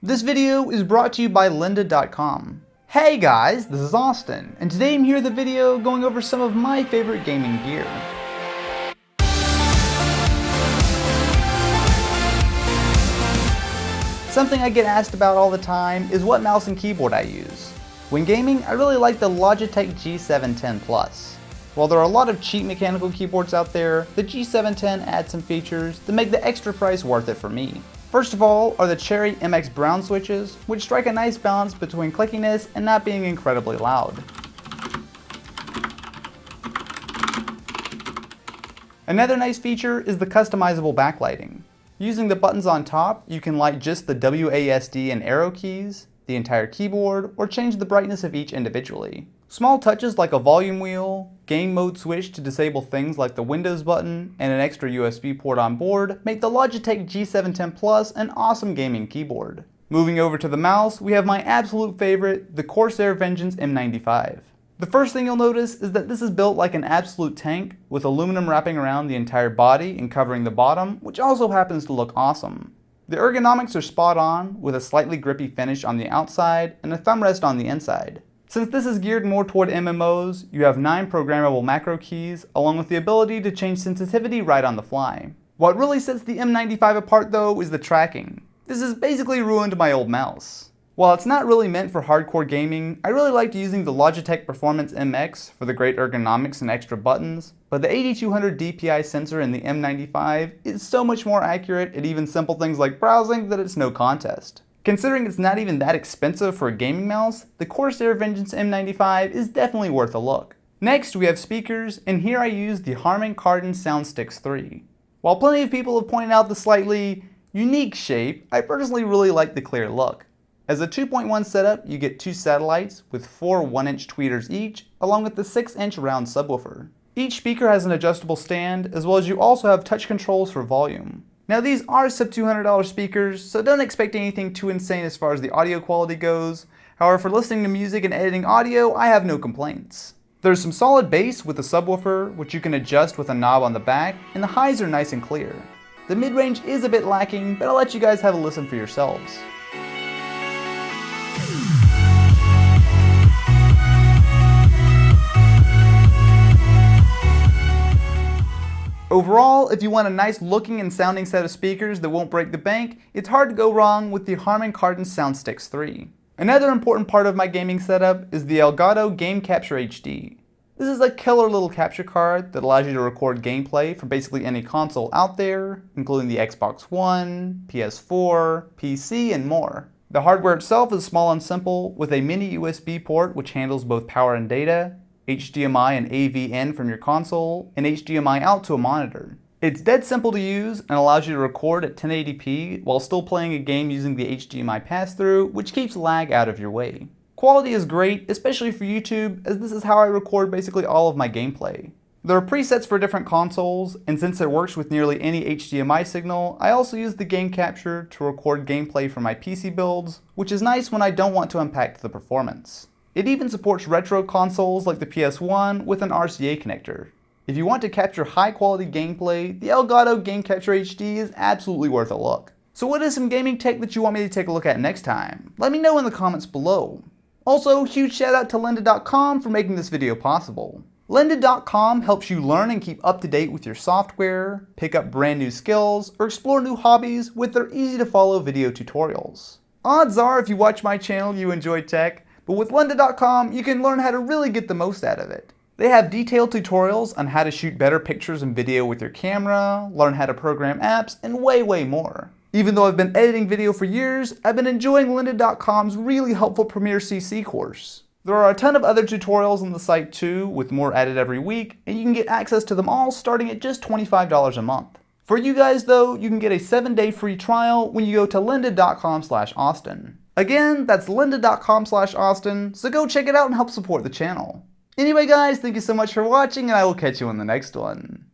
This video is brought to you by lynda.com. Hey guys, this is Austin, and today I'm here with a video going over some of my favorite gaming gear. Something I get asked about all the time is what mouse and keyboard I use. When gaming, I really like the Logitech G710 Plus. While there are a lot of cheap mechanical keyboards out there, the G710 adds some features that make the extra price worth it for me. First of all are the Cherry MX Brown switches, which strike a nice balance between clickiness and not being incredibly loud. Another nice feature is the customizable backlighting. Using the buttons on top, you can light just the WASD and arrow keys, the entire keyboard, or change the brightness of each individually. Small touches like a volume wheel, game mode switch to disable things like the Windows button, and an extra USB port on board make the Logitech G710 Plus an awesome gaming keyboard. Moving over to the mouse, we have my absolute favorite, the Corsair Vengeance M95. The first thing you'll notice is that this is built like an absolute tank, with aluminum wrapping around the entire body and covering the bottom, which also happens to look awesome. The ergonomics are spot on, with a slightly grippy finish on the outside and a thumb rest on the inside. Since this is geared more toward MMOs, you have 9 programmable macro keys, along with the ability to change sensitivity right on the fly. What really sets the M95 apart though is the tracking. This has basically ruined my old mouse. While it's not really meant for hardcore gaming, I really liked using the Logitech Performance MX for the great ergonomics and extra buttons, but the 8200 DPI sensor in the M95 is so much more accurate at even simple things like browsing that it's no contest. Considering it's not even that expensive for a gaming mouse, the Corsair Vengeance M95 is definitely worth a look. Next we have speakers, and here I use the Harman Kardon SoundSticks 3. While plenty of people have pointed out the slightly unique shape, I personally really like the clear look. As a 2.1 setup, you get 2 satellites with 4 1-inch tweeters each, along with the 6-inch round subwoofer. Each speaker has an adjustable stand, as well as you also have touch controls for volume. Now these are sub $200 speakers, so don't expect anything too insane as far as the audio quality goes. However, for listening to music and editing audio, I have no complaints. There's some solid bass with the subwoofer, which you can adjust with a knob on the back, and the highs are nice and clear. The mid-range is a bit lacking, but I'll let you guys have a listen for yourselves. Overall, if you want a nice looking and sounding set of speakers that won't break the bank, it's hard to go wrong with the Harman Kardon SoundSticks 3. Another important part of my gaming setup is the Elgato Game Capture HD. This is a killer little capture card that allows you to record gameplay for basically any console out there, including the Xbox One, PS4, PC, and more. The hardware itself is small and simple, with a mini USB port which handles both power and data, HDMI and AV in from your console, and HDMI out to a monitor. It's dead simple to use and allows you to record at 1080p while still playing a game using the HDMI pass-through, which keeps lag out of your way. Quality is great, especially for YouTube, as this is how I record basically all of my gameplay. There are presets for different consoles, and since it works with nearly any HDMI signal, I also use the Game Capture to record gameplay for my PC builds, which is nice when I don't want to impact the performance. It even supports retro consoles like the PS1 with an RCA connector. If you want to capture high quality gameplay, the Elgato Game Capture HD is absolutely worth a look. So what is some gaming tech that you want me to take a look at next time? Let me know in the comments below. Also, huge shout out to lynda.com for making this video possible. Lynda.com helps you learn and keep up to date with your software, pick up brand new skills, or explore new hobbies with their easy to follow video tutorials. Odds are if you watch my channel you enjoy tech, but with lynda.com, you can learn how to really get the most out of it. They have detailed tutorials on how to shoot better pictures and video with your camera, learn how to program apps, and way more. Even though I've been editing video for years, I've been enjoying lynda.com's really helpful Premiere CC course. There are a ton of other tutorials on the site too, with more added every week, and you can get access to them all starting at just $25 a month. For you guys though, you can get a 7-day free trial when you go to lynda.com/Austin. Again, that's lynda.com/Austin, so go check it out and help support the channel. Anyway guys, thank you so much for watching, and I will catch you in the next one.